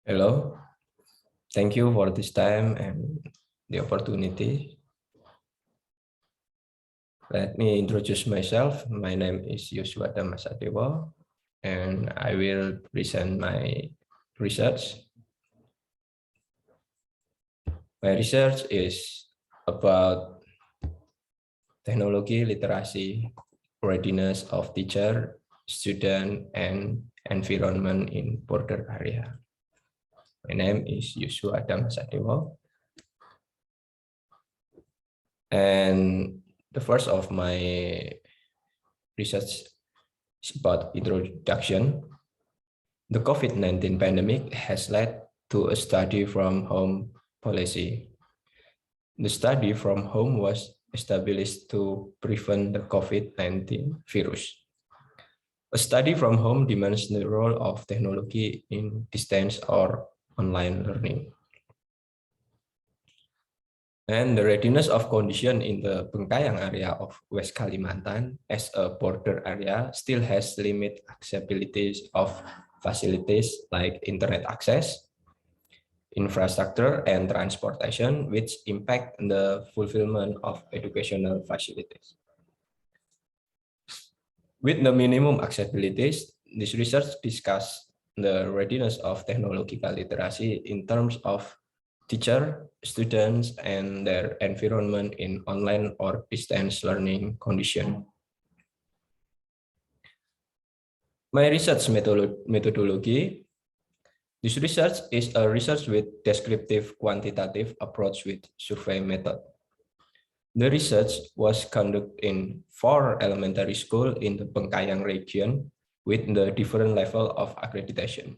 Hello, thank you for this time and the opportunity. Let me introduce myself. My name is Yosua Damasadewa, and I will present my research. My research is about technology literacy, readiness of teacher, student, and environment in border area. My name is Yosua Damasadewa. And the first of my research is about introduction. The COVID-19 pandemic has led to a study from home policy. The study from home was established to prevent the COVID-19 virus. A study from home demands the role of technology in distance or online learning. And the readiness of condition in the Bengkayang area of West Kalimantan as a border area still has limited accessibility of facilities like internet access, infrastructure, and transportation, which impact the fulfillment of educational facilities. With the minimum accessibilities, this research discussed the readiness of technological literacy in terms of teacher, students, and their environment in online or distance learning condition. My research methodology. This research is a research with descriptive quantitative approach with survey method. The research was conducted in 4 elementary schools in the Bengkayang region with the different level of accreditation,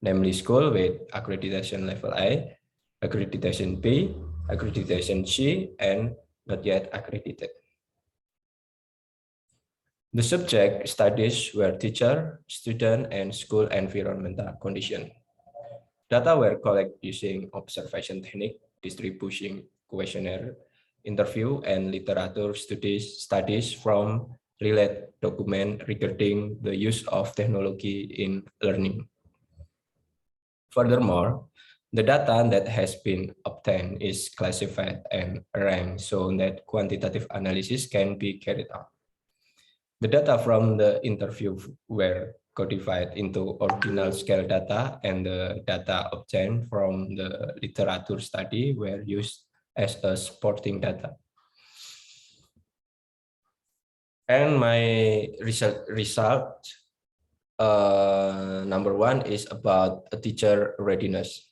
namely school with accreditation level A, accreditation B, accreditation C, and not yet accredited. The subject studies were teacher, student, and school environmental condition. Data were collected using observation technique, distribution questionnaire, interview, and literature studies from related document regarding the use of technology in learning. Furthermore, the data that has been obtained is classified and ranked so that quantitative analysis can be carried out. The data from the interview were codified into ordinal scale data, and the data obtained from the literature study were used as a supporting data. And my result number 1 is about a teacher readiness.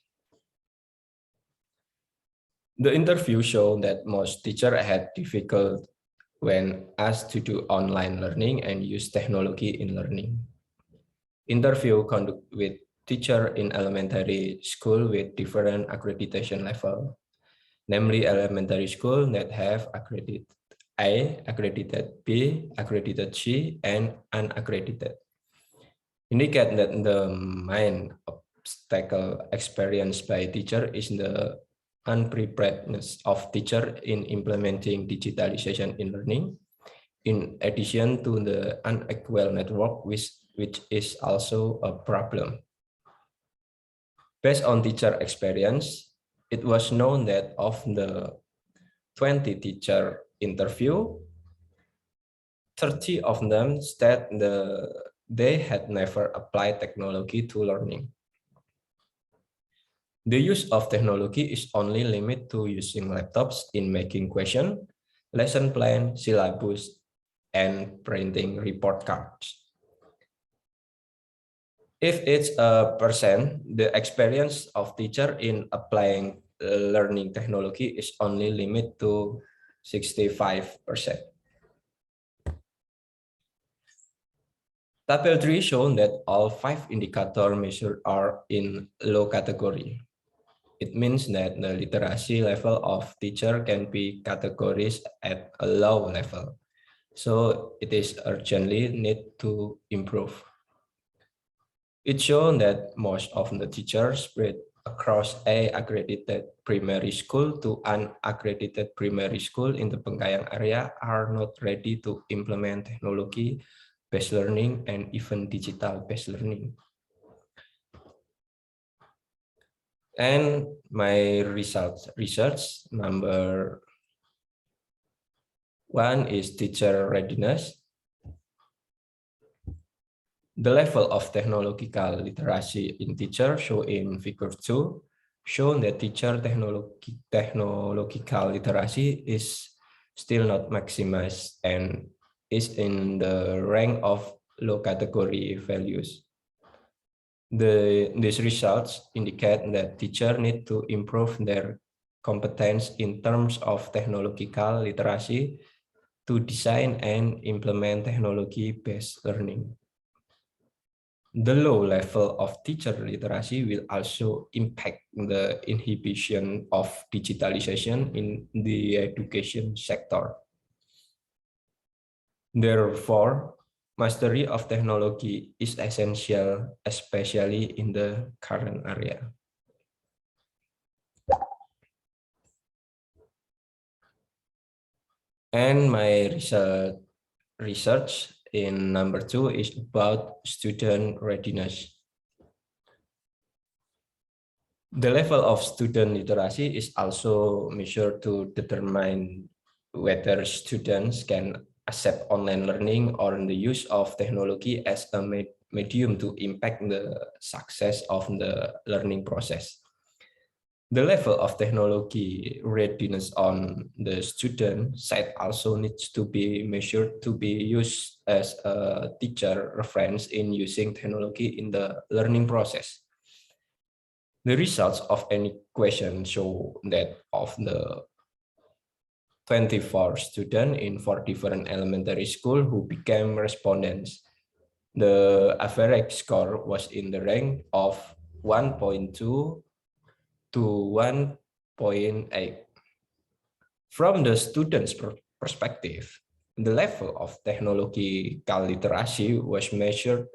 The interview showed that most teachers had difficulty when asked to do online learning and use technology in learning. Interview conducted with teachers in elementary school with different accreditation level, namely elementary school that have accredited A, accredited B, accredited C, and unaccredited. Indicate that the main obstacle experienced by teacher is the unpreparedness of teacher in implementing digitalization in learning, in addition to the unequal network which is also a problem. Based on teacher experience, it was known that of the 20 teacher interview, 30 of them said they had never applied technology to learning. The use of technology is only limited to using laptops in making question, lesson plan, syllabus, and printing report cards. If it's a percent, the experience of teacher in applying learning technology is only limited to 65%. Table 3 shown that all 5 indicators measured are in low category. It means that the literacy level of teacher can be categorized at a low level. So it is urgently need to improve. It shown that most of the teachers spread across A accredited primary school to unaccredited primary school in the Bengkayang area are not ready to implement technology-based learning and even digital-based learning. And my research number 1 is teacher readiness. The level of technological literacy in teachers shown in figure 2 shown that teacher technological literacy is still not maximized and is in the rank of low category values. These results indicate that teachers need to improve their competence in terms of technological literacy to design and implement technology-based learning. The low level of teacher literacy will also impact the inhibition of digitalization in the education sector. Therefore, mastery of technology is essential, especially in the current area. And my research in number 2 is about student readiness. The level of student literacy is also measured to determine whether students can accept online learning or the use of technology as a medium to impact the success of the learning process. The level of technology readiness on the student side also needs to be measured to be used as a teacher reference in using technology in the learning process. The results of any question show that of the 24 students in 4 different elementary schools who became respondents, the average score was in the rank of 1.2 to 1.8. From the student's perspective, the level of technological literacy was measured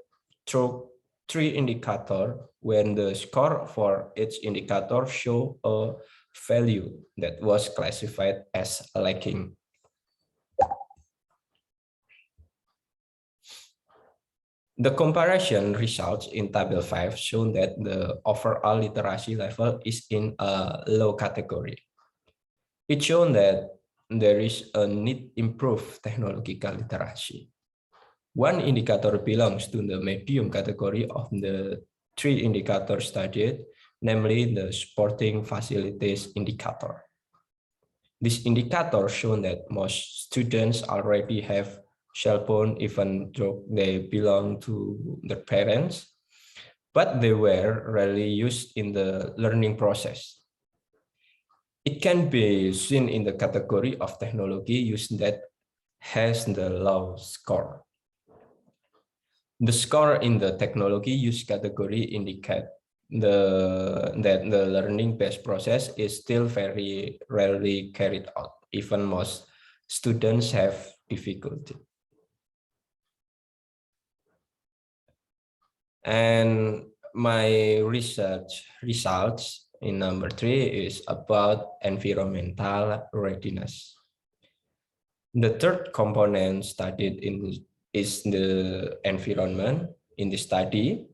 through 3 indicators when the score for each indicator show a value that was classified as lacking. The comparison results in table 5 show that the overall literacy level is in a low category. It shows that there is a need to improve technological literacy. One indicator belongs to the medium category of the 3 indicators studied, namely the supporting facilities indicator. This indicator shows that most students already have cell phone even though they belong to their parents, but they were rarely used in the learning process. It can be seen in the category of technology used that has the low score. The score in the technology use category indicate that the learning-based process is still very rarely carried out. Even most students have difficulty. And my research results in number 3 is about environmental readiness. The third component studied is the environment in the study.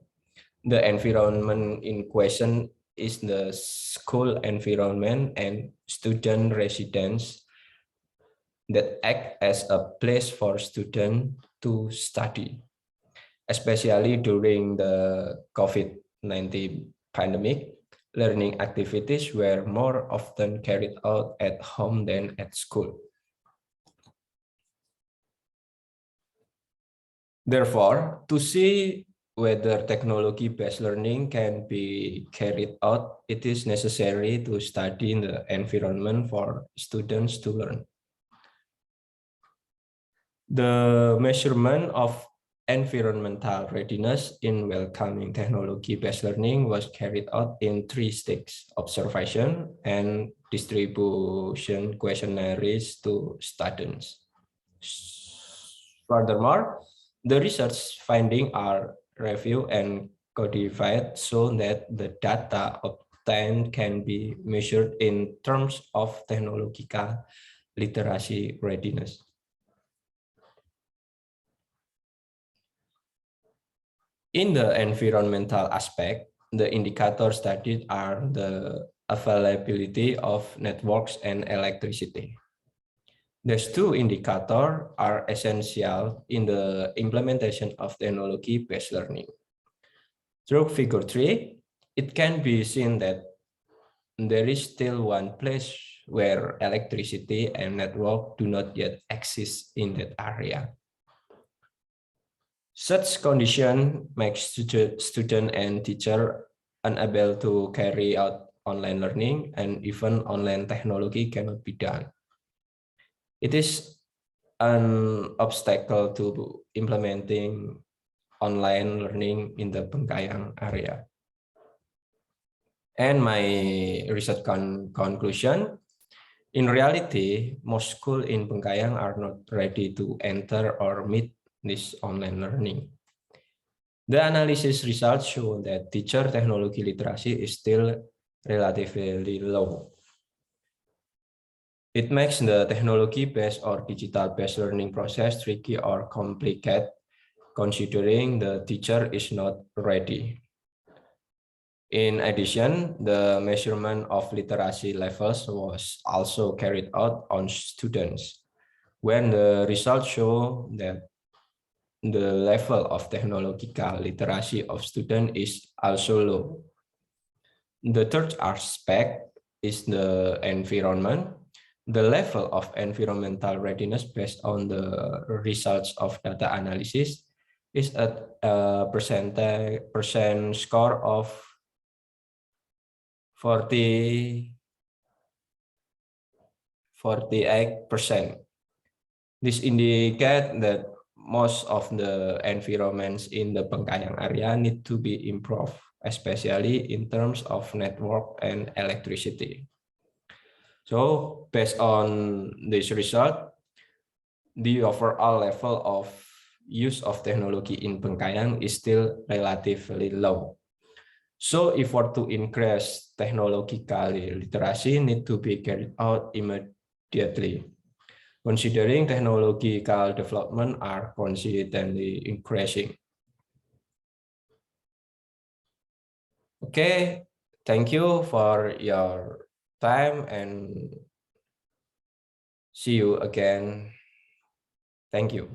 The environment in question is the school environment and student residence that act as a place for students to study, especially during the COVID-19 pandemic. Learning activities were more often carried out at home than at school. Therefore, to see whether technology-based learning can be carried out, it is necessary to study the environment for students to learn. The measurement of environmental readiness in welcoming technology-based learning was carried out in 3 stages: observation and distribution questionnaires to students. Furthermore, the research findings are reviewed and codified so that the data obtained can be measured in terms of technological literacy readiness. In the environmental aspect, the indicators studied are the availability of networks and electricity. These two indicators are essential in the implementation of technology-based learning. Through figure 3, it can be seen that there is still one place where electricity and network do not yet exist in that area. Such condition makes student and teacher unable to carry out online learning, and even online technology cannot be done. It is an obstacle to implementing online learning in the Bengkayang area. And my research conclusion, in reality, most schools in Bengkayang are not ready to enter or meet this online learning. The analysis results show that teacher technology literacy is still relatively low. It makes the technology-based or digital-based learning process tricky or complicated, considering the teacher is not ready. In addition, the measurement of literacy levels was also carried out on students, when the results show that the level of technological literacy of students is also low. The third aspect is the environment. The level of environmental readiness based on the results of data analysis is at a percent score of 48%. This indicates that most of the environments in the Bengkayang area need to be improved, especially in terms of network and electricity. So based on this result, the overall level of use of technology in Bengkayang is still relatively low. So effort to increase technological literacy need to be carried out immediately, considering technological development are consistently increasing. Okay, thank you for your time and see you again. Thank you.